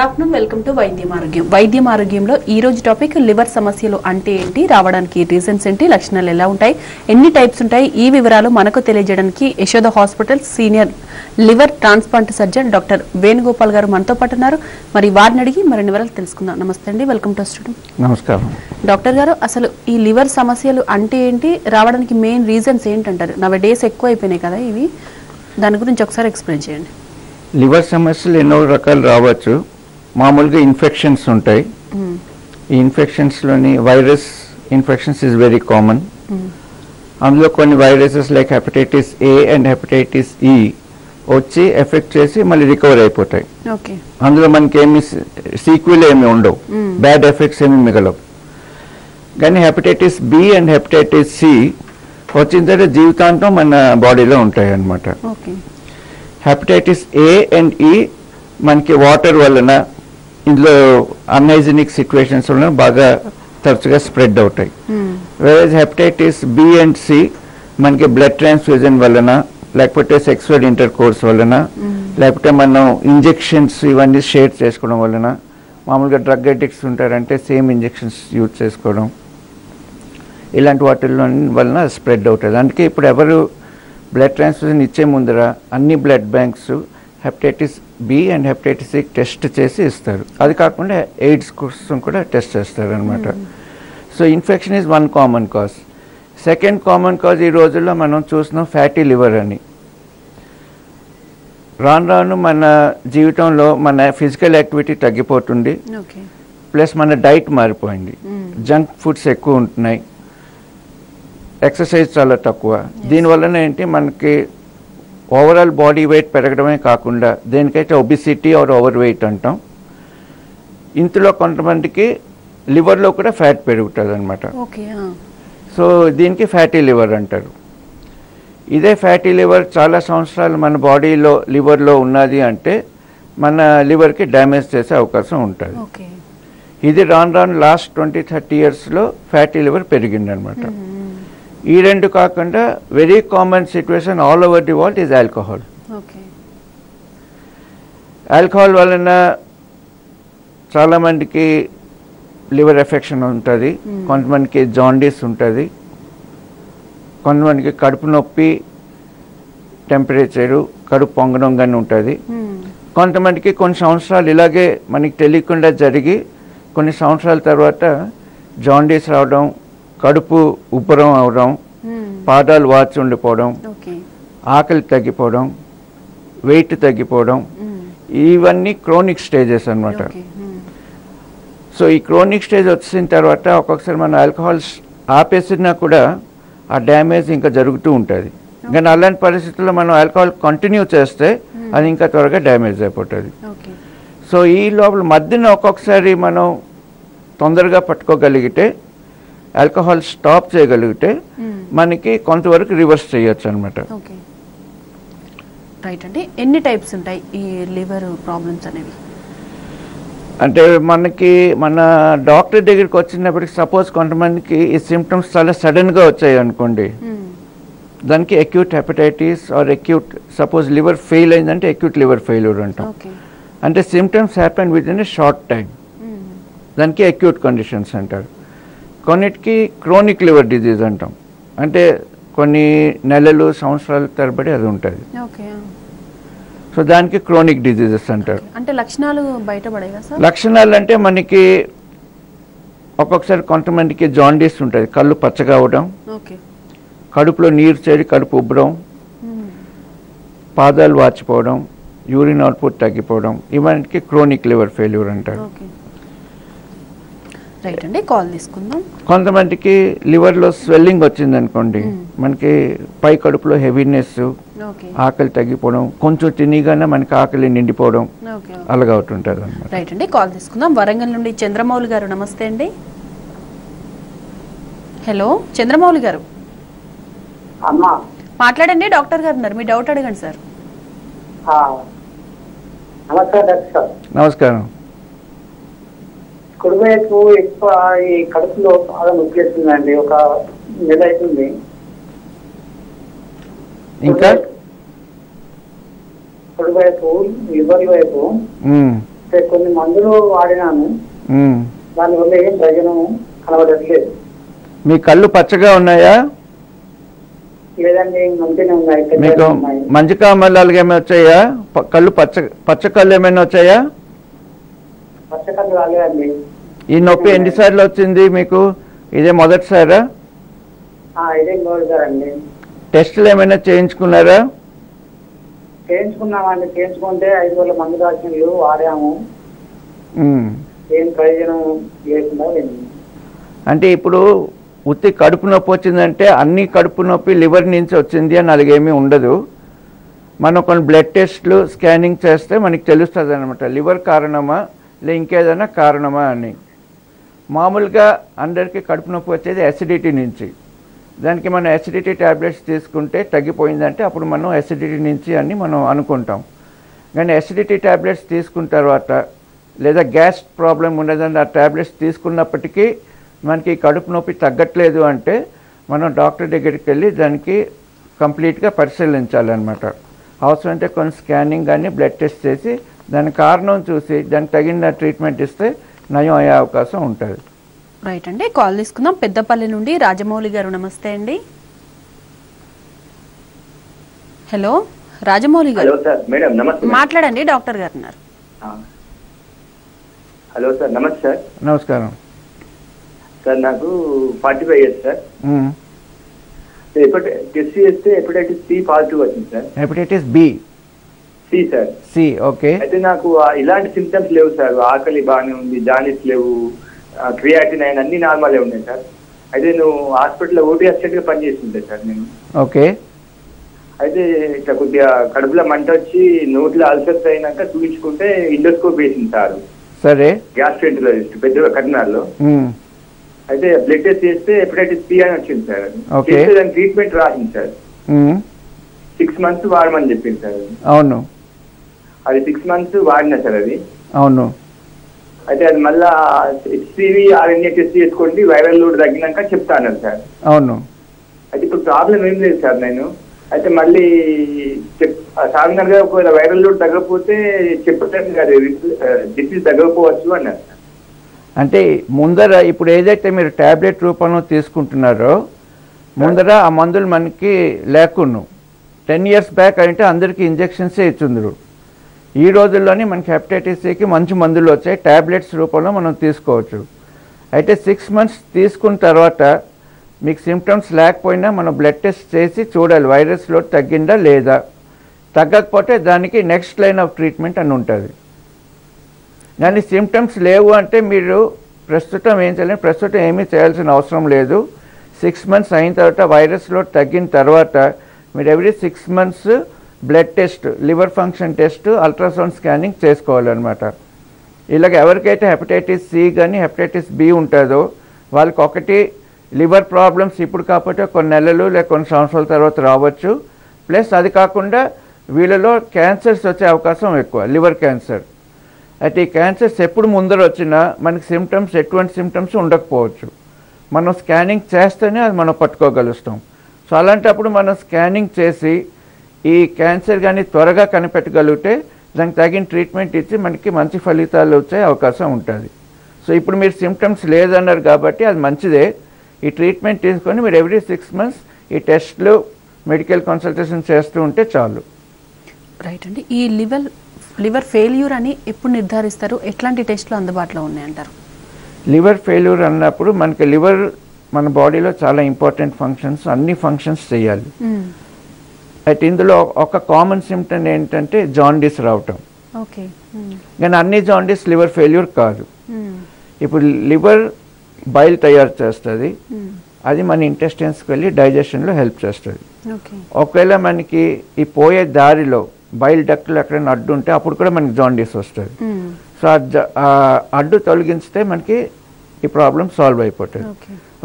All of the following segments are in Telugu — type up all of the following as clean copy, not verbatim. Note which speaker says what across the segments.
Speaker 1: ఆఫ్టర్నూన్ వెల్కమ్ టు వైద్యం ఆరోగ్యం. వైద్యం ఆరోగ్యంలో ఈ రోజు టాపిక్ లివర్ సమస్యలు అంటే ఏంటి, రావడానికి రీజన్స్ ఏంటి, లక్షణాలు ఎలా ఉంటాయి, ఎన్ని టైప్స్ ఉంటాయి, ఈ వివరాలు మనకు తెలియజేయడానికి Yashoda hospital senior liver transplant surgeon doctor Venugopal గారు మనతో పాటు ఉన్నారు. మరి వారిని అడిగి మరిన్ని వివరాలు తెలుసుకుందాం. నమస్తే అండి, వెల్కమ్ టు స్టూడియో.
Speaker 2: నమస్కారం
Speaker 1: డాక్టర్ గారు, అసలు ఈ లివర్ సమస్యలు అంటే ఏంటి, రావడానికి మెయిన్ రీజన్స్ ఏంటంటారు? నవ డేస్ ఎక్కువ అయిపోయినాయి కదా ఇవి, దాని గురించి ఒకసారి ఎక్స్ప్లెయిన్ చేయండి.
Speaker 2: లివర్ సమస్యలు ఎన్నో రకాలు రావచ్చు. మామూలుగా ఇన్ఫెక్షన్స్ ఉంటాయి. ఈ ఇన్ఫెక్షన్స్లోని virus infections is very common. అందులో కొన్ని viruses like hepatitis A and hepatitis E వచ్చి ఎఫెక్ట్ చేసి మళ్ళీ రికవర్ అయిపోతాయి. అందులో మనకి ఏమి సీక్వెల్ ఏమి ఉండవు, బ్యాడ్ ఎఫెక్ట్స్ ఏమి మిగలవు. కానీ hepatitis B and hepatitis C వచ్చిన తర్వాత జీవితాంతం మన బాడీలో ఉంటాయి అన్నమాట. హెపటైటిస్ ఏ అండ్ ఈ మనకి వాటర్ వలన, ఇందులో అన్హైజీనిక్ సిచ్యువేషన్స్ వలన బాగా తరచుగా స్ప్రెడ్ అవుతాయి. వేరేజ్ హెపటైటిస్ బి అండ్ సి మనకి బ్లడ్ ట్రాన్స్ఫ్యూజన్ వలన, లేకపోతే సెక్సువల్ ఇంటర్ కోర్స్ వలన, లేకపోతే మనం ఇంజెక్షన్స్ ఇవన్నీ షేర్ చేసుకోవడం వలన, మామూలుగా డ్రగ్ అడిక్ట్స్ ఉంటారంటే సేమ్ ఇంజెక్షన్స్ యూజ్ చేసుకోవడం, ఇలాంటి వాటిల్లో వలన స్ప్రెడ్ అవుతుంది. అందుకే ఇప్పుడు ఎవరు బ్లడ్ ట్రాన్స్ఫ్యూజన్ ఇచ్చే ముందర అన్ని blood banks hepatitis B and hepatitis C test చేసి ఇస్తారు. అది కాకుండా ఎయిడ్స్ కోసం కూడా టెస్ట్ చేస్తారు అనమాట. So infection is one common cause. Second common cause ఈ రోజుల్లో మనం చూస్తున్నాం ఫ్యాటీ లివర్ అని. రాను రాను మన జీవితంలో మన ఫిజికల్ యాక్టివిటీ తగ్గిపోతుంది, ప్లస్ మన డైట్ మారిపోయింది. జంక్ ఫుడ్స్ ఎక్కువ ఉంటున్నాయి, ఎక్సర్సైజ్ చాలా తక్కువ. దీనివలన ఏంటి, మనకి ఓవరాల్ బాడీ వెయిట్ పెరగడమే కాకుండా దేనికైతే ఒబిసిటీ ఆర్ ఓవర్ వెయిట్ అంటాం, ఇందులో కొంతమందికి లివర్లో కూడా ఫ్యాట్ పెరుగుతుంది అనమాట. సో దీనికి ఫ్యాటీ లివర్ అంటారు. ఇదే ఫ్యాటీ లివర్ చాలా సంవత్సరాలు మన బాడీలో లివర్లో ఉన్నది అంటే మన లివర్కి డ్యామేజ్ చేసే అవకాశం ఉంటుంది. ఇది రాను రాను లాస్ట్ 20-30 ఇయర్స్లో ఫ్యాటీ లివర్ పెరిగింది అనమాట. ఈ రెండు కాకుండా very common situation all over the world is alcohol. Alcohol వలన చాలామందికి లివర్ ఎఫెక్షన్ ఉంటుంది, కొంతమందికి జాండీస్ ఉంటుంది, కొంతమందికి కడుపు నొప్పి, టెంపరేచరు, కడుపు పొంగడం కానీ ఉంటుంది. కొంతమందికి కొన్ని సంవత్సరాలు ఇలాగే మనకి తెలియకుండా జరిగి కొన్ని సంవత్సరాల తర్వాత జాండీస్ రావడం, కడుపు ఉబ్బరం అవడం, పాదాలు వాచి ఉండిపోవడం, ఆకలి తగ్గిపోవడం, వెయిట్ తగ్గిపోవడం, ఇవన్నీ క్రోనిక్ స్టేజెస్ అన్నమాట. సో ఈ క్రోనిక్ స్టేజ్ వచ్చిన తర్వాత ఒక్కొక్కసారి మనం ఆల్కహాల్ ఆపేసినా కూడా ఆ డ్యామేజ్ ఇంకా జరుగుతూ ఉంటుంది. కానీ అలాంటి పరిస్థితుల్లో మనం ఆల్కహాల్ కంటిన్యూ చేస్తే అది ఇంకా త్వరగా డ్యామేజ్ అయిపోతుంది. సో ఈ లోపల మధ్యన ఒక్కొక్కసారి మనం తొందరగా పట్టుకోగలిగితే, ఆల్కహాల్ స్టాప్ చేయగలిగితే మనకి కొంతవరకు రివర్స్ చేయొచ్చు అనమాట.
Speaker 1: రైట్ అండి. ఎన్ని టైప్స్ ఉంటాయి ఈ లివర్ ప్రాబ్లమ్స్ అనేవి?
Speaker 2: అంటే మనకి మన డాక్టర్ దగ్గరికి వచ్చినప్పటికి సపోజ్ కొంతమందికి ఈ సిమ్టమ్స్ చాలా సడన్గా వచ్చాయి అనుకోండి, దానికి acute hepatitis or acute, suppose liver fail అయిందంటే అక్యూట్ లివర్ ఫెయిల్యూర్ అంటాం. అంటే symptoms happen with in a short time, దానికి అక్యూట్ కండిషన్స్ అంటారు. కొన్నిటికి క్రోనిక్ లివర్ డిజీజ్ అంటాం, అంటే కొన్ని నెలలు సంవత్సరాల తరబడి అది ఉంటుంది. సో దానికి క్రోనిక్ డిజీజెస్ అంటారు.
Speaker 1: అంటే లక్షణాలు బయటపడాయి కదా సార్?
Speaker 2: లక్షణాలు అంటే మనకి ఒక్కొక్కసారి కొంతమందికి జాండీస్ ఉంటుంది, కళ్ళు పచ్చగా అవడం, కడుపులో నీరు చేరి కడుపు ఉబ్బరం, పాదాలు వాచిపోవడం, యూరిన్ అవుట్పుట్ తగ్గిపోవడం, ఇవన్నీ క్రోనిక్ లివర్ ఫెయిల్యూర్ అంటారు.
Speaker 1: రైట్ అండి, కాల్ తీసుకుందాం.
Speaker 2: కొంతమందికి లివర్లో స్వెల్లింగ్ వచ్చింది అనుకోండి, మనకి పై కడుపులో హెవీనెస్, ఆకలి తగ్గిపోవడం, కొంచెం తినగానే మనకి ఆకలి నిండిపోవడం, అలాగా అవుతుంటుంది అన్నమాట.
Speaker 1: రైట్ అండి, కాల్ తీసుకుందాం. వరంగల్ నుండి చంద్రమౌళి గారు, నమస్తే అండి. హలో చంద్రమౌళి గారు, మాట్లాడండి. డాక్టర్ గారు ఉన్నారు, మీ డౌట్ అడగండి సార్.
Speaker 2: నమస్కారం.
Speaker 3: కుడివైపు ఎక్కువ ఈ కడుపులో బాగా నొప్పేస్తుందండి, ఒక నెల అవుతుంది.
Speaker 2: ఇంకా
Speaker 3: కుడివైపు లివర్ వైపు కొన్ని మందులు వాడినాను,
Speaker 2: మ్మ్.
Speaker 3: దానివల్ల ఏం ప్రయోజనం కనబడట్లేదు.
Speaker 2: మీ కళ్ళు పచ్చగా ఉన్నాయా?
Speaker 3: లేదండి, మంచిగానే ఉన్నాయి,
Speaker 2: మీకు
Speaker 3: పెద్దగా ఉన్నాయి.
Speaker 2: మంచికామలాలు ఏమైనా వచ్చాయా? కళ్ళు పచ్చ కళ్ళు ఏమైనా వచ్చాయా?
Speaker 3: పచ్చకన్ను రాలేదండి.
Speaker 2: ఈ నొప్పి ఎన్నిసార్లు వచ్చింది మీకు? ఇదే మొదటిసారా?
Speaker 3: ఇదే గోల్దారండి.
Speaker 2: టెస్టులు ఏమైనా చేయించుకున్నారా?
Speaker 3: చేయించుకున్నామండి, చేయించుకుంటే 5 రోజుల మందు రాసినవి వాడాము,
Speaker 2: మ్మ్.
Speaker 3: ఏం ప్రయోజనం లేకుండా లేదు.
Speaker 2: అంటే ఇప్పుడు ఉత్తి కడుపు నొప్పి వచ్చిందంటే అన్ని కడుపు నొప్పి లివర్ నుంచి వచ్చింది అని అలాగేమీ ఉండదు. మనం కొన్ని బ్లడ్ టెస్ట్లు స్కానింగ్ చేస్తే మనకి తెలుస్తుంది అనమాట లివర్ కారణమా లే ఇంకేదైనా కారణమా అని. మామూలుగా అందరికీ కడుపు నొప్పి వచ్చేది అసిడిటీ నుంచి. దానికి మనం అసిడిటీ ట్యాబ్లెట్స్ తీసుకుంటే తగ్గిపోయిందంటే అప్పుడు మనం అసిడిటీ నుంచి అని మనం అనుకుంటాం. కానీ అసిడిటీ ట్యాబ్లెట్స్ తీసుకున్న తర్వాత లేదా గ్యాస్ ప్రాబ్లం ఉన్నదని ఆ ట్యాబ్లెట్స్ తీసుకున్నప్పటికీ మనకి కడుపు నొప్పి తగ్గట్లేదు అంటే మనం డాక్టర్ దగ్గరికి వెళ్ళి దానికి కంప్లీట్గా పరిశీలించాలన్నమాట. అవసరమైతే కొన్ని స్కానింగ్ కానీ బ్లడ్ టెస్ట్ చేసి దాని కారణం చూసి దానికి తగిన ట్రీట్మెంట్ ఇస్తే నయం అయ్యే అవకాశం ఉంటుంది.
Speaker 1: రైట్ అండి, కాల్ తీసుకుందాం. పెద్దపల్లి నుండి రాజమౌళి గారు, నమస్తే అండి. హలో రాజమౌళి గారు.
Speaker 4: Hello sir. మేడం నమస్తే.
Speaker 1: మాట్లాడండి, డాక్టర్ గారు ఉన్నారు.
Speaker 4: హలో సార్, నమస్తే సార్.
Speaker 2: నమస్కారం
Speaker 4: సార్ నాకు 45 ఇయర్స్ సార్. టెస్ట్ చేస్తే హెపటైటిస్ సి పాజిటివ్ వచ్చింది sir.
Speaker 2: Hepatitis B
Speaker 4: C sir.
Speaker 2: C, okay.
Speaker 4: అయితే నాకు ఇలాంటి సిమ్టమ్స్ లేవు సార్. ఆకలి బాగానే ఉంది, జాండీస్ లేవు, క్రియాటిన్ అయిన అన్ని నార్మలే ఉన్నాయి సార్. అయితే నువ్వు హాస్పిటల్లో ఓటీ అసిస్టెంట్ గా పనిచేస్తుంటే సార్ నేను.
Speaker 2: ఓకే.
Speaker 4: అయితే ఇట్లా కొద్దిగా కడుపులో మంట వచ్చి నోట్లో అల్సర్స్ అయినాక చూపించుకుంటే ఇండోస్కోప్ వేసింది సార్.
Speaker 2: సరే.
Speaker 4: గ్యాస్ట్రెంటరాలజిస్ట్ పెద్ద కర్నాల్లో. అయితే బ్లడ్ టెస్ట్ చేస్తే హెపటైటిస్ బి అని వచ్చింది సార్. చేస్తే దాని ట్రీట్మెంట్ రాసింది సార్. 6 months వాడమని చెప్పింది సార్.
Speaker 2: అవును.
Speaker 4: అది 6 months వాడినా సార్ అది.
Speaker 2: అవును.
Speaker 4: అయితే అది మళ్ళా హెచ్సివి ఆర్ఎన్ఏ టెస్ట్ చేసుకోండి, వైరల్ లోడ్ తగ్గినాక చెప్తాను సార్.
Speaker 2: అవును.
Speaker 4: అయితే ఇప్పుడు ప్రాబ్లం ఏం లేదు సార్. నేను అయితే మళ్ళీ సాధారణంగా ఒకవేళ వైరల్ లోడ్ తగ్గకపోతే చెప్పలేదు కదా, డిసీజ్ తగ్గకపోవచ్చు అన్నారు.
Speaker 2: అంటే ముందర ఇప్పుడు ఏదైతే మీరు ట్యాబ్లెట్ రూపంలో తీసుకుంటున్నారో ముందర ఆ మందులు మనకి లేకున్నావు. 10 years బ్యాక్ అంటే అందరికీ ఇంజెక్షన్సే ఇచ్చిండ్రు. ఈ రోజుల్లోనే మనకి హెపటైటిస్ సికి మంచి మందులు వచ్చాయి, ట్యాబ్లెట్స్ రూపంలో మనం తీసుకోవచ్చు. అయితే 6 months తీసుకున్న తర్వాత మీకు సిమ్టమ్స్ లేకపోయినా మనం బ్లడ్ టెస్ట్ చేసి చూడాలి వైరస్ లోడ్ తగ్గిందా లేదా. తగ్గకపోతే దానికి నెక్స్ట్ లైన్ ఆఫ్ ట్రీట్మెంట్ అని ఉంటుంది. కానీ సిమ్టమ్స్ లేవు అంటే మీరు ప్రస్తుతం ఏం చేయాలి, ప్రస్తుతం ఏమీ చేయాల్సిన అవసరం లేదు. 6 months అయిన తర్వాత వైరస్ లోడ్ తగ్గిన తర్వాత మీరు every 6 months blood test, liver function test, ultrasound scanning చేసుకోవాలన్నమాట. ఇలాగ ఎవరికైతే హెపటైటిస్ సి కానీ హెపటైటిస్ బి ఉంటుందో వాళ్ళకి ఒకటి లివర్ ప్రాబ్లమ్స్ ఇప్పుడు కాకపోతే కొన్ని నెలలు లేక కొన్ని సంవత్సరాల తర్వాత రావచ్చు. ప్లస్ అది కాకుండా వీళ్ళలో క్యాన్సర్స్ వచ్చే అవకాశం ఎక్కువ, లివర్ క్యాన్సర్. అయితే ఈ క్యాన్సర్స్ ఎప్పుడు ముందర వచ్చినా మనకి సిమ్టమ్స్ ఎటువంటి సిమ్టమ్స్ ఉండకపోవచ్చు. మనం స్కానింగ్ చేస్తేనే అది మనం పట్టుకోగలుగుతాం. సో అలాంటప్పుడు మనం స్కానింగ్ చేసి ఈ క్యాన్సర్ కానీ త్వరగా కనిపెట్టగలిగితే దానికి తగిన ట్రీట్మెంట్ ఇచ్చి మనకి మంచి ఫలితాలు వచ్చే అవకాశం ఉంటుంది. సో ఇప్పుడు మీరు సిమ్టమ్స్ లేదన్నారు కాబట్టి అది మంచిదే. ఈ ట్రీట్మెంట్ తీసుకొని మీరు ఎవ్రీ 6 months ఈ టెస్ట్లు, మెడికల్ కన్సల్టేషన్ చేస్తూ ఉంటే చాలు.
Speaker 1: రైట్ అండి, ఈ లివర్ ఫెయిల్యూర్ అని ఎప్పుడు నిర్ధారిస్తారు? ఎట్లాంటి టెస్ట్లు అందుబాటులో ఉన్నాయంటారు?
Speaker 2: లివర్ ఫెయిల్యూర్ అన్నప్పుడు మనకి లివర్ మన బాడీలో చాలా ఇంపార్టెంట్ ఫంక్షన్స్, అన్ని ఫంక్షన్స్ చేయాలి. అయితే ఇందులో ఒక కామన్ సిమ్టమ్ ఏంటంటే జాండీస్ రావటం.
Speaker 1: ఓకే.
Speaker 2: కానీ అన్ని జాండీస్ లివర్ ఫెయిల్యూర్ కాదు. ఇప్పుడు లివర్ బైల్ తయారు చేస్తుంది, అది మన ఇంటెస్టైన్స్కి వెళ్ళి డైజెషన్లో హెల్ప్ చేస్తుంది. ఒకవేళ మనకి ఈ పోయే దారిలో బైల్ డక్ట్లో ఎక్కడైనా అడ్డు ఉంటే అప్పుడు కూడా మనకి జాండీస్ వస్తుంది. సో ఆ అడ్డు తొలగిస్తే మనకి ఈ ప్రాబ్లం సాల్వ్ అయిపోతుంది.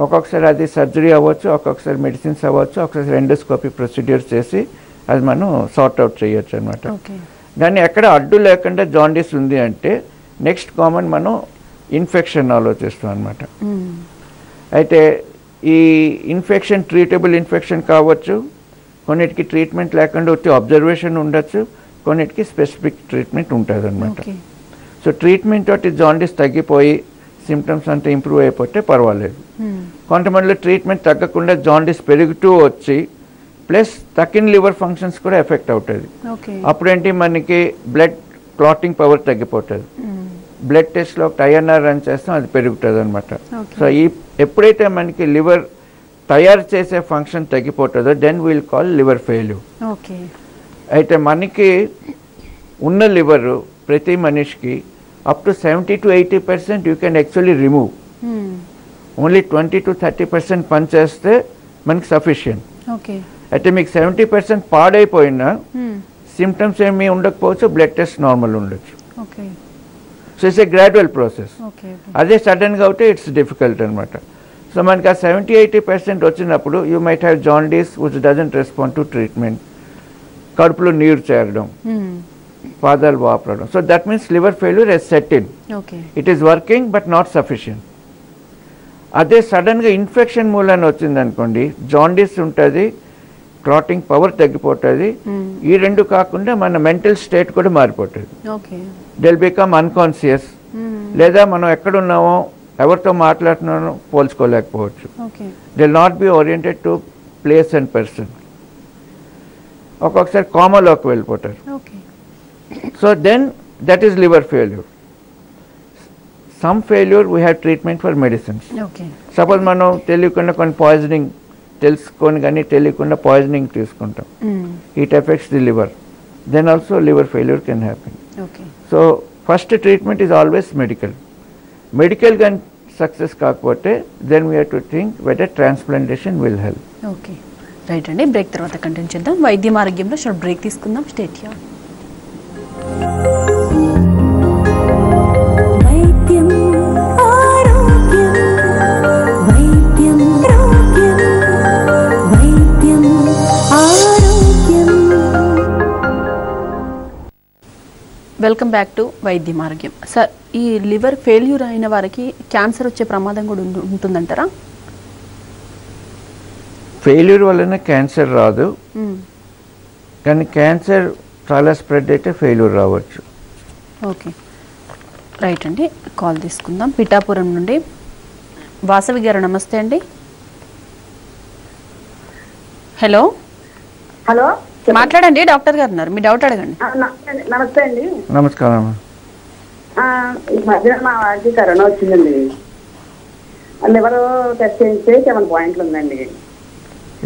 Speaker 2: ఒక్కొక్కసారి అది సర్జరీ అవ్వచ్చు, ఒక్కొక్కసారి మెడిసిన్స్ అవ్వచ్చు, ఒక్కొక్కసారి ఎండోస్కోపీ ప్రొసీడ్యూర్ చేసి అది మనం సార్ట్ అవుట్ చేయొచ్చు అనమాట. కానీ ఎక్కడ అడ్డు లేకుండా జాండీస్ ఉంది అంటే నెక్స్ట్ కామన్ మనం ఇన్ఫెక్షన్ ఆలోచిస్తాం అనమాట. అయితే ఈ ఇన్ఫెక్షన్ ట్రీటబుల్ ఇన్ఫెక్షన్ కావచ్చు, కొన్నిటికి ట్రీట్మెంట్ లేకుండా వచ్చి అబ్జర్వేషన్ ఉండొచ్చు, కొన్నిటికి స్పెసిఫిక్ ట్రీట్మెంట్ ఉంటుంది అనమాట. సో ట్రీట్మెంట్ తోటి జాండీస్ తగ్గిపోయి సిమ్టమ్స్ అంతా ఇంప్రూవ్ అయిపోతే పర్వాలేదు. కొంతమందిలో ట్రీట్మెంట్ తగ్గకుండా జాండీస్ పెరుగుతూ వచ్చి ప్లస్ తక్కిన లివర్ ఫంక్షన్స్ కూడా ఎఫెక్ట్ అవుతుంది. అప్పుడేంటి మనకి బ్లడ్ క్లాటింగ్ పవర్ తగ్గిపోతుంది. బ్లడ్ టెస్ట్లో ఐఎన్ఆర్ రన్ చేస్తాం, అది పెరుగుతుంది అనమాట. సో ఎప్పుడైతే మనకి లివర్ తయారు చేసే ఫంక్షన్ తగ్గిపోతుందో then will call liver failure. అయితే మనకి ఉన్న లివర్ ప్రతి మనిషికి up to 70 to 80% you can actually remove. Only 20 to 30% పని చేస్తే మనకి సఫిషియంట్. అయితే మీకు 70% పాడైపోయినా సిమ్టమ్స్ ఏమీ ఉండకపోవచ్చు, బ్లడ్ టెస్ట్ నార్మల్ ఉండొచ్చు. So it's a gradual process. అదే సడన్గా అవుతే ఇట్స్ డిఫికల్ట్ అనమాట. సో మనకి ఆ 70-80% వచ్చినప్పుడు you might have jaundice which doesn't respond to treatment. కడుపులో నీరు చేరడం, పాదాలు వాపరడం. So that means liver failure has set in. It is working but not sufficient. అదే సడన్గా ఇన్ఫెక్షన్ మూలాన వచ్చింది అనుకోండి, జాండీస్ ఉంటుంది, క్లాటింగ్ పవర్ తగ్గిపోతుంది. ఈ రెండు కాకుండా మన మెంటల్ స్టేట్ కూడా మారిపోతుంది. They'll become unconscious. లేదా మనం ఎక్కడున్నామో ఎవరితో మాట్లాడుతున్నామో పోల్చుకోలేకపోవచ్చు. They'll not be oriented to place and person. ఒక్కొక్కసారి కోమాలోకి వెళ్ళిపోతారు. So then that is liver failure. Some failure we have treatment for medicines. Suppose మనం తెలియకుండా కొన్ని పాయిజనింగ్ తెలుసుకొని కానీ తెలియకుండా పాయిజనింగ్ తీసుకుంటాం, it affects the liver, then also liver failure can happen. So first treatment is always medical. Medical కానీ సక్సెస్ కాకపోతే then we have to think weather transplantation will help.
Speaker 1: Okay, right అండి. బ్రేక్ తర్వాత కంటిన్యూ చేద్దాం. వైద్యం ఆరోగ్యంలో షార్ట్ బ్రేక్ తీసుకుందాం. State here. Welcome back to వైద్యం ఆరోగ్యం. సార్, ఈ లివర్ ఫెయిల్యూర్ అయిన వారికి క్యాన్సర్ వచ్చే ప్రమాదం కూడా ఉంటుందంటారా?
Speaker 2: ఫెయిల్యూర్ వలన క్యాన్సర్ రాదు, కానీ క్యాన్సర్ చాలా స్ప్రెడ్ అయితే ఫెయిల్యూర్ రావచ్చు.
Speaker 1: ఓకే, రైట్ అండి. కాల్ తీసుకుందాం. పిఠాపురం నుండి వాసవి గారు, నమస్తే అండి. హలో
Speaker 5: హలో,
Speaker 1: మాట్లాడండి. డాక్టర్ గారు ఉన్నారు, మీ డౌట్ అడగండి.
Speaker 5: నమస్తే అండి.
Speaker 2: నమస్కారం.
Speaker 5: ఈ మధ్య మా వారికి కరోనా వచ్చిందండి. లివర్ టెస్ట్ చేస్తే 7 పాయింట్లు ఉందండి.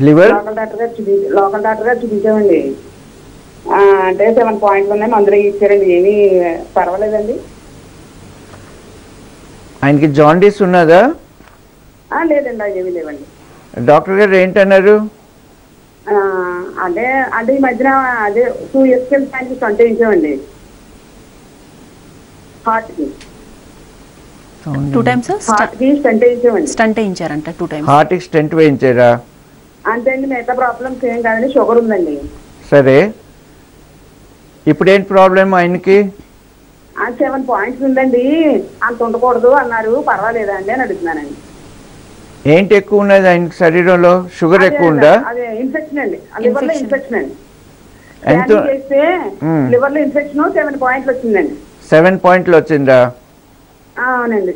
Speaker 2: లివర్
Speaker 5: లోకల్ డాక్టర్ గారు చూపించామండి. అంటే 7 పాయింట్లు ఉన్నాయి, మందులు ఇచ్చారండి. ఏమీ పర్వాలేదండి.
Speaker 2: ఆయనకి జాండీస్ ఉన్నదా?
Speaker 5: లేదండి, అవి ఏమీ లేవండి.
Speaker 2: డాక్టర్ గారు ఏంటన్నారు?
Speaker 5: అంటే అంటే ఈ మధ్యన అదే 2 years స్టంట్ వేయించామండి హార్ట్ కి.
Speaker 1: 2 times
Speaker 5: హార్ట్ కి స్టంట్ వేయించామండి.
Speaker 1: స్టంట్ వేయించారంట 2 times.
Speaker 2: హార్ట్ కి స్టంట్ వేయించారా?
Speaker 5: అంతే అండి, మిగతా ప్రాబ్లమ్స్ ఏం కాదండి. షుగర్ ఉందండి.
Speaker 2: సరే, ఇప్పుడు ఏంటి ప్రాబ్లం ఆయనకి?
Speaker 5: 7 పాయింట్స్ ఉందండి, అంత ఉండకూడదు అన్నారు. పర్వాలేదా అండి అని అడుగుతున్నానండి.
Speaker 2: ఏంటి ఎక్కువ ఉన్నది ఆయనకి శరీరంలో? షుగర్ ఎక్కువ ఉందా?
Speaker 5: అదే ఇన్ఫెక్షన్ అండి, లివర్ లో ఇన్ఫెక్షన్ అండి.
Speaker 2: ఎంత
Speaker 5: చేస్తే లివర్ లో ఇన్ఫెక్షన్ 7 పాయింట్లు వచ్చిందండి.
Speaker 2: 7 పాయింట్లు వచ్చిందా?
Speaker 5: అవునండి.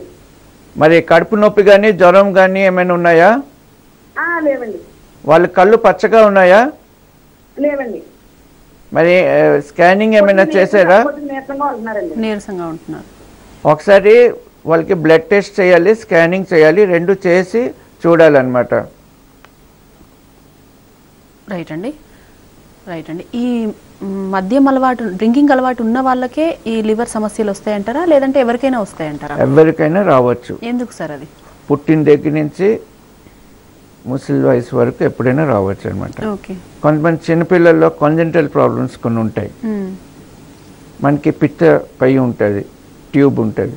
Speaker 2: మరి కడుపు నొప్పి కానీ జ్వరం కానీ ఏమైనా ఉన్నాయా?
Speaker 5: లేవండి.
Speaker 2: వాళ్ళ కళ్ళు పచ్చగా ఉన్నాయా?
Speaker 5: లేవండి.
Speaker 2: మరి స్కానింగ్ ఏమైనా చేశారా?
Speaker 1: నీరసంగా ఉంటున్నారు.
Speaker 2: ఒకసారి వాళ్ళకి బ్లడ్ టెస్ట్ చేయాలి, స్కానింగ్ చేయాలి, 2 చేసి చూడాలన్నమాట.
Speaker 1: రైట్ అండి, రైట్ అండి. ఈ మద్యం అలవాటు, డ్రింకింగ్ అలవాటు ఉన్న వాళ్ళకే ఈ లివర్ సమస్యలు వస్తాయంటారా, లేదంటే ఎవరికైనా వస్తాయంటారా?
Speaker 2: ఎవరికైనా రావచ్చు.
Speaker 1: ఎందుకు సార్ అది?
Speaker 2: పుట్టిన దగ్గర నుంచి ముసలి వయసు వరకు ఎప్పుడైనా రావచ్చు అనమాట. కొంతమంది చిన్నపిల్లల్లో కాంజెనిటల్ ప్రాబ్లమ్స్ కొన్ని ఉంటాయి. మనకి పిత్త పై ఉంటుంది, ట్యూబ్ ఉంటుంది,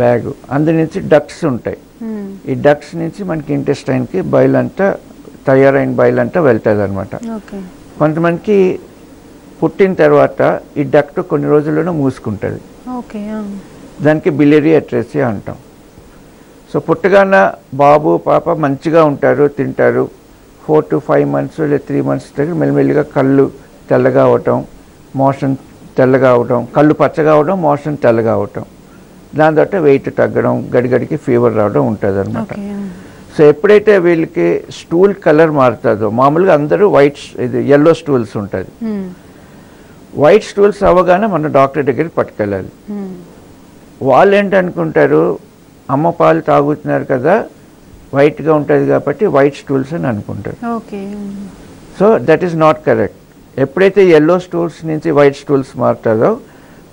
Speaker 2: బ్యాగ్, అందు నుంచి డక్ట్స్ ఉంటాయి. ఈ డక్ట్స్ నుంచి మనకి ఇంటెస్టైన్కి బయలు అంతా తయారైన బయలు అంతా వెళ్తుంది అనమాట. కొంతమందికి పుట్టిన తర్వాత ఈ డక్ట్ కొన్ని రోజుల్లోనే మూసుకుంటుంది, దానికి బిలియరీ అట్రేసియా అంటాం. సో పుట్టగాన బాబు పాప మంచిగా ఉంటారు, తింటారు. 4 to 5 months లేదా 3 months దగ్గర మెల్లిమెల్లిగా కళ్ళు తెల్లగా అవటం, మోషన్ తెల్లగా అవడం, కళ్ళు పచ్చగా అవడం, మోషన్ తెల్లగా అవడం, దాని తర్వాత వెయిట్ తగ్గడం, గడిగడికి ఫీవర్ రావడం ఉంటుంది అనమాట. సో ఎప్పుడైతే వీళ్ళకి స్టూల్ కలర్ మారుతుందో, మామూలుగా అందరూ ఇది ఎల్లో స్టూల్స్ ఉంటుంది, వైట్ స్టూల్స్ అవ్వగానే మన డాక్టర్ దగ్గరికి పట్టుకెళ్ళాలి. వాళ్ళు ఏంటనుకుంటారు, అమ్మ పాలు తాగుతున్నారు కదా, వైట్గా ఉంటుంది కాబట్టి వైట్ స్టూల్స్ అని అనుకుంటారు. So that is not correct. ఎప్పుడైతే ఎల్లో స్టూల్స్ నుంచి వైట్ స్టూల్స్ మారుతుందో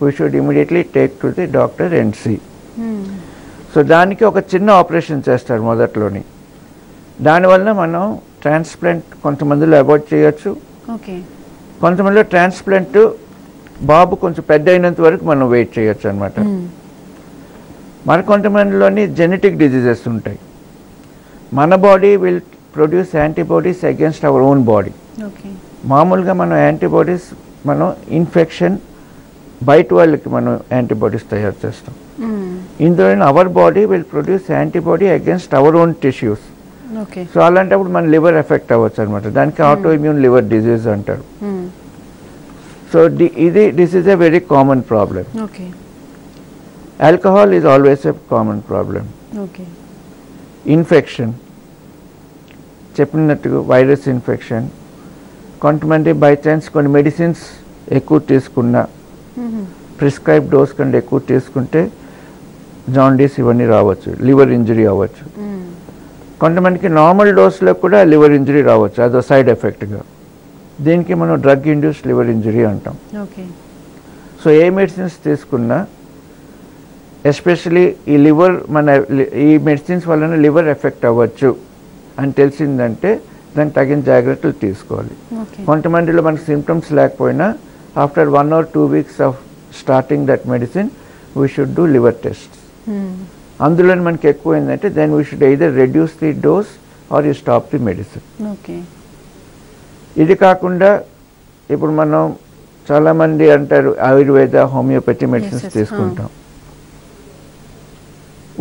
Speaker 2: we should immediately take to the doctor and see. So దానికి ఒక చిన్న ఆపరేషన్ చేస్తారు మొదట్లోని. దానివల్ల మనం ట్రాన్స్ప్లాంట్ కొంతమందిలో అవాయిడ్ చేయొచ్చు, కొంతమందిలో ట్రాన్స్ప్లాంట్ బాబు కొంచెం పెద్ద అయినంత వరకు మనం వెయిట్ చేయొచ్చు అనమాట. మరి కొంతమందిలోని జెనెటిక్ డిజీజెస్ ఉంటాయి. మన body will produce antibodies against our own body. మామూలుగా మనం యాంటీబాడీస్, మనం ఇన్ఫెక్షన్ బయట వాళ్ళకి మనం యాంటీబాడీస్ తయారు చేస్తాం. ఇందులో our body will produce antibody against our own tissues. So అలాంటప్పుడు మన లివర్ ఎఫెక్ట్ అవ్వచ్చు అనమాట. దానికి ఆటో ఇమ్యూన్ లివర్ డిజీజ్ అంటారు. So this is a very common problem. Alcohol is always a common problem. Infection చెప్పినట్టుగా వైరస్ ఇన్ఫెక్షన్, కొంతమంది బై ఛాన్స్ కొన్ని మెడిసిన్స్ ఎక్కువ తీసుకున్నా, ప్రిస్క్రైబ్ డోస్ కంటే ఎక్కువ తీసుకుంటే జాండీస్ ఇవన్నీ రావచ్చు, లివర్ ఇంజరీ అవ్వచ్చు. కొంతమందికి నార్మల్ డోస్లో కూడా లివర్ ఇంజరీ రావచ్చు, అదో సైడ్ ఎఫెక్ట్గా. దీనికి మనం డ్రగ్ ఇండ్యూస్డ్ లివర్ ఇంజరీ అంటాం. సో ఏ మెడిసిన్స్ తీసుకున్నా, ఎస్పెషలీ ఈ లివర్ ఈ మెడిసిన్స్ వలన లివర్ ఎఫెక్ట్ అవ్వచ్చు అని తెలిసిందంటే దానికి తగిన జాగ్రత్తలు తీసుకోవాలి. కొంతమందిలో మనకు సిమ్టమ్స్ లేకపోయినా after 1 or 2 weeks of starting that medicine we should do liver test. అందులో మనకి ఎక్కువైందంటే then we should either reduce the dose or you stop the medicine. ఇది కాకుండా ఇప్పుడు మనం చాలామంది అంటారు ఆయుర్వేద, హోమియోపతి మెడిసిన్స్ తీసుకుంటాం.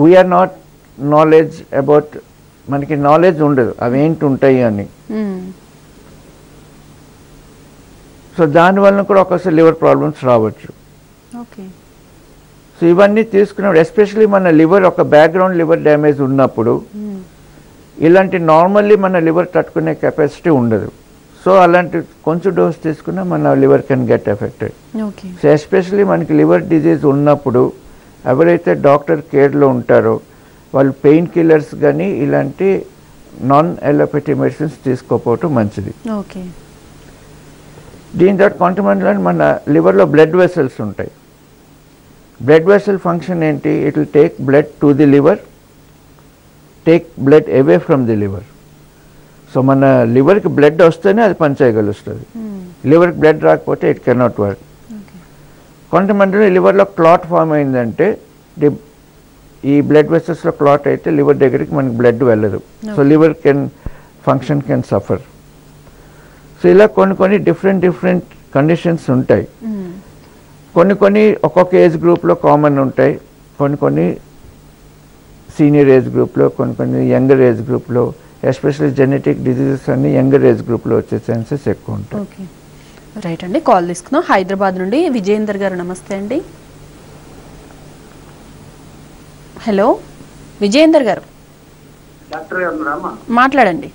Speaker 2: వీఆర్ నాట్ నాలెడ్జ్ అబౌట్, మనకి నాలెడ్జ్ ఉండదు అవి ఏంటి ఉంటాయి అని. సో దానివల్ల కూడా ఒకసారి లివర్ ప్రాబ్లమ్స్ రావచ్చు. సో ఇవన్నీ తీసుకున్నప్పుడు ఎస్పెషలీ మన లివర్ ఒక బ్యాక్గ్రౌండ్ లివర్ డ్యామేజ్ ఉన్నప్పుడు ఇలాంటి నార్మల్లీ మన లివర్ తట్టుకునే కెపాసిటీ ఉండదు. సో అలాంటి కొంచెం డోస్ తీసుకున్నా మన liver can get affected. So especially మనకి లివర్ డిజీజ్ ఉన్నప్పుడు ఎవరైతే డాక్టర్ కేర్లో ఉంటారో వాళ్ళు పెయిన్ కిల్లర్స్ కానీ ఇలాంటి నాన్ ఎలోపతి మెడిసిన్స్ తీసుకోకపోవటం మంచిది. దీని తర్వాత కొంతమందిలో మన లివర్లో బ్లడ్ వెసల్స్ ఉంటాయి. బ్లడ్ వెసల్ ఫంక్షన్ ఏంటి, it will take blood to the liver, take blood away from the liver. So మన లివర్కి బ్లడ్ వస్తేనే అది పని చేయగలుస్తుంది. లివర్కి బ్లడ్ రాకపోతే ఇట్ కెనాట్ వర్క్. కొంతమందిలో లివర్లో క్లాట్ ఫామ్ అయిందంటే ఈ బ్లడ్ వెసల్స్లో క్లాట్ అయితే లివర్ దగ్గరికి మనకి బ్లడ్ వెళ్ళదు. So liver function can suffer. So ఇలా కొన్ని డిఫరెంట్ కండిషన్స్ ఉంటాయి. కొన్ని ఒక్కొక్క ఏజ్ గ్రూప్లో కామన్ ఉంటాయి, కొన్ని సీనియర్ ఏజ్ గ్రూప్లో, కొన్ని యంగర్ ఏజ్ గ్రూప్లో, ఎస్పెషల్లీ జెనెటిక్ డిజీజెస్ అన్ని యంగర్ ఏజ్ గ్రూప్లో వచ్చే ఛాన్సెస్ ఎక్కువ ఉంటాయి.
Speaker 1: రైట్ అండి, కాల్ తీసుకుందాం. హైదరాబాద్ నుండి విజయేందర్ గారు, నమస్తే అండి. హలో విజయేందర్ గారు,
Speaker 3: డాక్టర్ గారు
Speaker 1: మాట్లాడండి.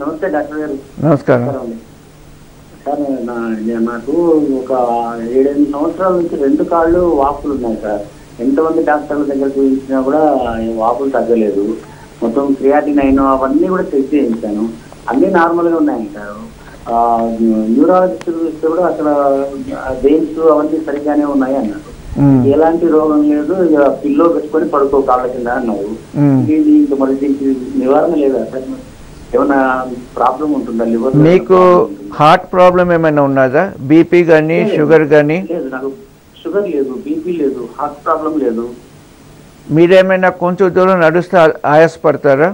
Speaker 3: నమస్తే డాక్టర్ గారు.
Speaker 2: నమస్కారం
Speaker 3: సార్. నాకు ఒక 7-8 సంవత్సరాల నుంచి 2 కాళ్ళు వాపులు ఉన్నాయి సార్. ఎంతమంది డాక్టర్ల దగ్గర చూపించినా కూడా వాపులు తగ్గలేదు. మొత్తం క్రియాటినైన్ అవన్నీ కూడా చెక్ చేయించాను, అన్నీ నార్మల్గా ఉన్నాయంటారు. న్యూరాలజిస్ట్ చూస్తే కూడా అసలు వెయిన్స్ అవన్నీ సరిగ్గానే ఉన్నాయి అన్నారు. ఎలాంటి రోగం లేదు, పిల్లో పెట్టుకొని పడుకో కాళ్ళ కింద అన్నారు. ఇంకా మరి దీనికి నివారణ లేదా సార్? ఏమైనా ప్రాబ్లం ఉంటుందా లివర్?
Speaker 2: మీకు హార్ట్ ప్రాబ్లం ఏమైనా ఉన్నదా? బీపీ కానీ షుగర్ కానీ?
Speaker 3: లేదు, నాకు షుగర్ లేదు, బీపీ లేదు, హార్ట్ ప్రాబ్లం లేదు.
Speaker 2: మీరేమైనా కొంచెం దూరం నడుస్తే ఆయాసపడతారా?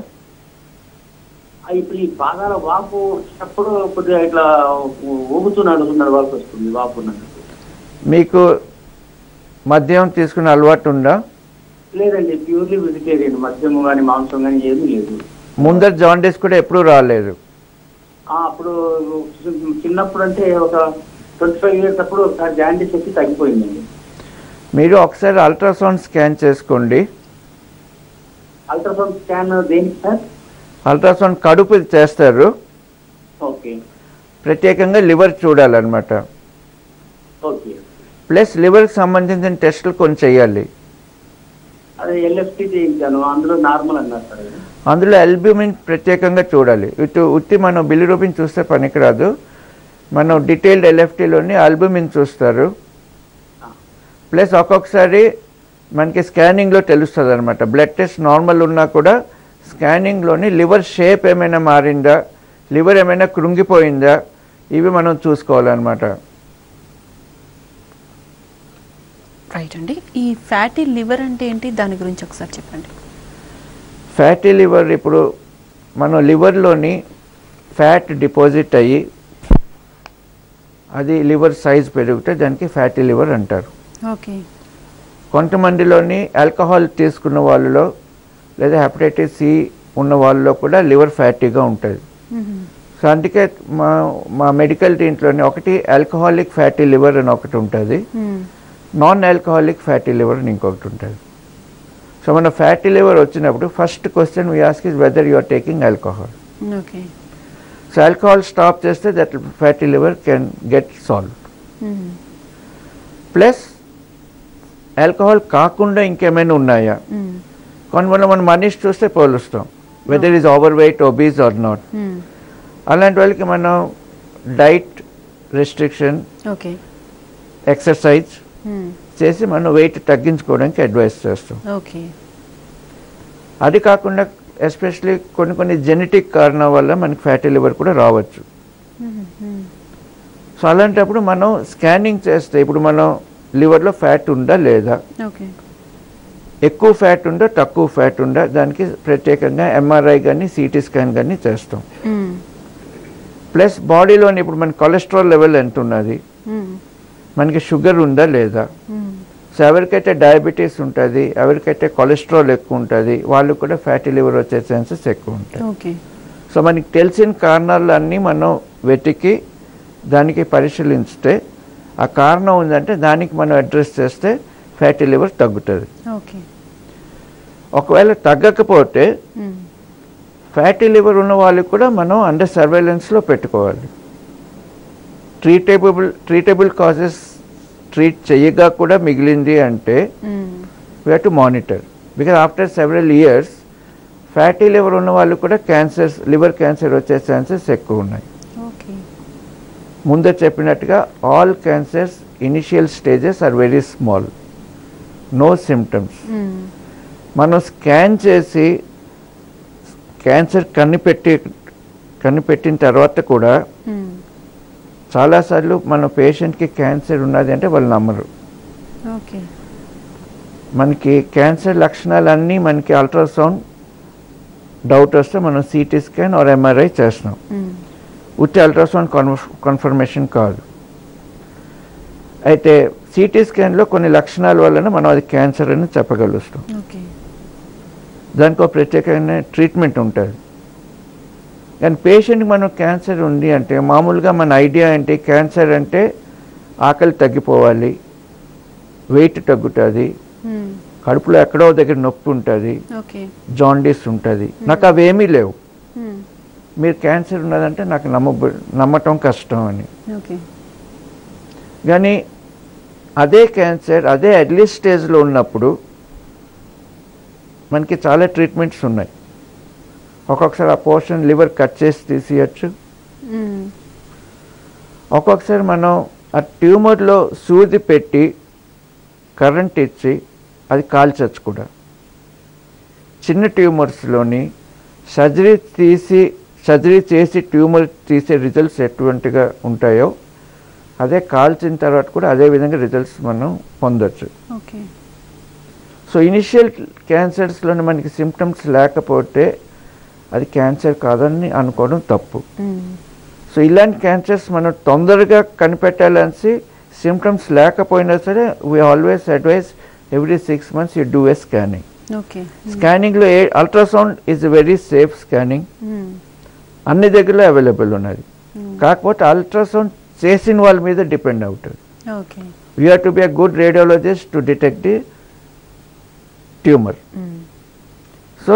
Speaker 3: ఇప్పుడు ఈ పాదాల వాపు వచ్చినప్పుడు కొద్దిగా ఇట్లా ఊగుతూ నడుస్తున్నారు, వాపు వస్తుంది, వాపు.
Speaker 2: మీకు మద్యం తీసుకునే అలవాటు ఉందా?
Speaker 3: లేదండి, ప్యూర్లీ వెజిటేరియన్. మద్యము కానీ మాంసం కానీ ఏమీ లేదు.
Speaker 2: ముందర జాండీస్ కూడా ఎప్పుడు రాలేదు?
Speaker 3: అప్పుడు చిన్నప్పుడు అంటే ఒక 25 ఇయర్స్ అప్పుడు ఒకసారి జాండీస్ వచ్చి తగ్గిపోయిందండి.
Speaker 2: మీరు ఒకసారి అల్ట్రాసౌండ్ స్కాన్ చేసుకోండి.
Speaker 3: అల్ట్రాసౌండ్ స్కాన్ దేనికి సార్?
Speaker 2: అల్ట్రాసౌండ్ కడుపు చేస్తారు,
Speaker 3: ఓకే
Speaker 2: ప్రత్యేకంగా లివర్ చూడాలన్నమాట.
Speaker 3: ఓకే.
Speaker 2: ప్లస్ లివర్కి సంబంధించిన టెస్టులు కొన్ని చేయాలి.
Speaker 3: అదే ఎల్ఎఫ్టీ చేయించాను, అందులో నార్మల్ అన్నారు సార్.
Speaker 2: అందులో అల్బ్యూమిన్ ప్రత్యేకంగా చూడాలి. ఉత్తి మనం బిలిరూబిన్ చూస్తే పనికిరాదు, మనం డీటెయిల్డ్ ఎల్ఎఫ్టీలోని అల్బ్యూమిన్ చూస్తారు. ప్లస్ ఒక్కొక్కసారి మనకి స్కానింగ్లో తెలుస్తుంది అనమాట. బ్లడ్ టెస్ట్ నార్మల్ ఉన్నా కూడా స్కానింగ్లోని లివర్ షేప్ ఏమైనా మారిందా, లివర్ ఏమైనా కృంగిపోయిందా, ఇవి మనం చూసుకోవాలన్నమాట.
Speaker 1: రైట్ అండి. ఈ ఫ్యాటీ లివర్ అంటే ఏంటి, దాని గురించి ఒకసారి చెప్పండి.
Speaker 2: ఫ్యాటీ లివర్, ఇప్పుడు మన లివర్లోని ఫ్యాట్ డిపాజిట్ అయ్యి అది లివర్ సైజ్ పెరిగితే దానికి ఫ్యాటీ లివర్ అంటారు.
Speaker 1: ఓకే.
Speaker 2: కొంతమందిలోని ఆల్కహాల్ తీసుకున్న వాళ్ళలో లేదా హెపటైటిస్ సి ఉన్న వాళ్ళలో కూడా లివర్ ఫ్యాటీగా ఉంటుంది. సో అందుకే మా మెడికల్ దీంట్లోని ఒకటి ఆల్కహాలిక్ ఫ్యాటీ లివర్ అని ఒకటి ఉంటుంది, నాన్ ఆల్కహాలిక్ ఫ్యాటీ లివర్ అని ఇంకొకటి ఉంటుంది. సో మన ఫ్యాటీ లివర్ వచ్చినప్పుడు first question we ask is whether you are taking alcohol.
Speaker 1: Okay.
Speaker 2: So alcohol stop చేస్తే that fatty liver can get solve. Plus alcohol కాకుండా ఇంకేమైనా ఉన్నాయా, కొంతమంది మనం మనిషి చూస్తే పోలుస్తాం whether is overweight, obese or not. అలాంటి వాళ్ళకి మనం డైట్ రెస్ట్రిక్షన్,
Speaker 1: ఓకే,
Speaker 2: ఎక్సర్సైజ్ చేసి మనం వెయిట్ తగ్గించుకోవడానికి అడ్వైస్ చేస్తాం.
Speaker 1: ఓకే.
Speaker 2: అది కాకుండా ఎస్పెషలీ కొన్ని జెనెటిక్ కారణం వల్ల మనకి ఫ్యాటీ లివర్ కూడా రావచ్చు. సో అలాంటప్పుడు మనం స్కానింగ్ చేస్తే ఇప్పుడు మనం లివర్లో ఫ్యాట్ ఉందా లేదా,
Speaker 1: ఓకే,
Speaker 2: ఎక్కువ ఫ్యాట్ ఉందా తక్కువ ఫ్యాట్ ఉందా, దానికి ప్రత్యేకంగా ఎంఆర్ఐ కానీ సిటీ స్కాన్ కానీ చేస్తాం. ప్లస్ బాడీలోని ఇప్పుడు మన కొలెస్ట్రాల్ లెవెల్ ఎంత ఉన్నది, మనకి షుగర్ ఉందా లేదా. సో ఎవరికైతే డయాబెటీస్ ఉంటుంది, ఎవరికైతే కొలెస్ట్రాల్ ఎక్కువ ఉంటుంది, వాళ్ళు కూడా ఫ్యాటీ లివర్ వచ్చే ఛాన్సెస్ ఎక్కువ ఉంటాయి.
Speaker 1: ఓకే.
Speaker 2: సో మనకి తెలిసిన కారణాలన్నీ మనం వెతికి దానికి పరిశీలిస్తే ఆ కారణం ఉందంటే దానికి మనం అడ్రస్ చేస్తే ఫ్యాటీ లివర్ తగ్గుతుంది.
Speaker 1: ఓకే.
Speaker 2: ఒకవేళ తగ్గకపోతే ఫ్యాటీ లివర్ ఉన్న వాళ్ళకి కూడా మనం అండర్ సర్వేలెన్స్లో పెట్టుకోవాలి. ట్రీటబుల్ కాజెస్ ట్రీట్ చేయగా కూడా మిగిలింది అంటే we have to monitor, because after several years fatty liver ఉన్న వాళ్ళు కూడా క్యాన్సర్స్, లివర్ క్యాన్సర్ వచ్చే ఛాన్సెస్ ఎక్కువ ఉన్నాయి. ముందే చెప్పినట్టుగా all cancers initial stages are very small, no symptoms. మనం స్కాన్ చేసి క్యాన్సర్ కనిపెట్టిన తర్వాత కూడా చాలాసార్లు మన పేషెంట్కి క్యాన్సర్ ఉన్నది అంటే వాళ్ళు నమ్మరు. మనకి క్యాన్సర్ లక్షణాలన్నీ మనకి అల్ట్రాసౌండ్ డౌట్ వస్తే మనం సిటీ స్కాన్ ఆర్ ఎంఆర్ఐ చేస్తున్నాం, ఉత్తి అల్ట్రాసౌండ్ కన్ఫర్మేషన్ కాదు. అయితే సిటీ స్కాన్లో కొన్ని లక్షణాల వలన మనం అది క్యాన్సర్ అని చెప్పగలుగుతాం. దానికి ఒక ప్రత్యేకమైన ట్రీట్మెంట్ ఉంటుంది. కానీ పేషెంట్కి మనం క్యాన్సర్ ఉంది అంటే మామూలుగా మన ఐడియా ఏంటి, క్యాన్సర్ అంటే ఆకలి తగ్గిపోవాలి, వెయిట్ తగ్గుతుంది, కడుపులో ఎక్కడో దగ్గర నొప్పి ఉంటుంది, జాండీస్ ఉంటుంది. నాకు అవేమీ లేవు, మీరు క్యాన్సర్ ఉన్నదంటే నాకు నమ్మటం కష్టం అని. కానీ అదే క్యాన్సర్ అదే ఎర్లీ స్టేజ్లో ఉన్నప్పుడు మనకి చాలా ట్రీట్మెంట్స్ ఉన్నాయి. ఒక్కొక్కసారి ఆ పోర్షన్ లివర్ కట్ చేసి తీసేయచ్చు, ఒక్కొక్కసారి మనం ఆ ట్యూమర్లో సూది పెట్టి కరెంట్ ఇచ్చి అది కాల్చచ్చు కూడా. చిన్న ట్యూమర్స్లోని సర్జరీ చేసి ట్యూమర్ తీసే రిజల్ట్స్ ఎటువంటిగా ఉంటాయో అదే కాల్చిన తర్వాత కూడా అదే విధంగా రిజల్ట్స్ మనం పొందొచ్చు. సో ఇనిషియల్ క్యాన్సర్స్లోని మనకి సిమ్టమ్స్ లేకపోతే అది క్యాన్సర్ కాదని అనుకోవడం తప్పు. సో ఇలాంటి క్యాన్సర్స్ మనం తొందరగా కనిపెట్టాలని సిమ్టమ్స్ లేకపోయినా సరే we always advise every 6 months you do a scanning. స్కానింగ్లో ultrasound is very safe scanning, అన్ని దగ్గరలో అవైలబుల్ ఉన్నది. కాకపోతే అల్ట్రాసౌండ్ చేసిన వాళ్ళ మీద డిపెండ్ అవుతుంది.
Speaker 1: Okay.
Speaker 2: You have to be a good radiologist to detect the tumour. So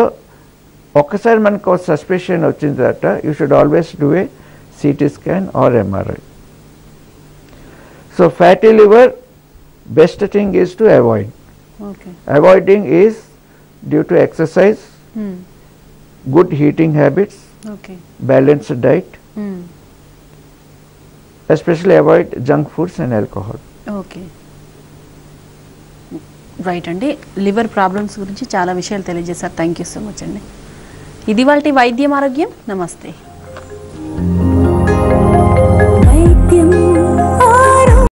Speaker 2: ఒక్కసారి మనకు సస్పెషన్ వచ్చిన తర్వాత you should always do a CT scan or MRI. So fatty liver best thing is to avoid.
Speaker 1: Okay.
Speaker 2: Avoiding is due to exercise, good eating habits,
Speaker 1: okay.
Speaker 2: balanced diet, especially avoid junk foods and alcohol.
Speaker 1: Okay. Right అండి, లివర్ ప్రాబ్లమ్స్ గురించి చాలా విషయాలు తెలియజేశారు. థ్యాంక్ యూ సో మచ్ అండి. ఇది వాళ్ళ వైద్యం ఆరోగ్యం. నమస్తే.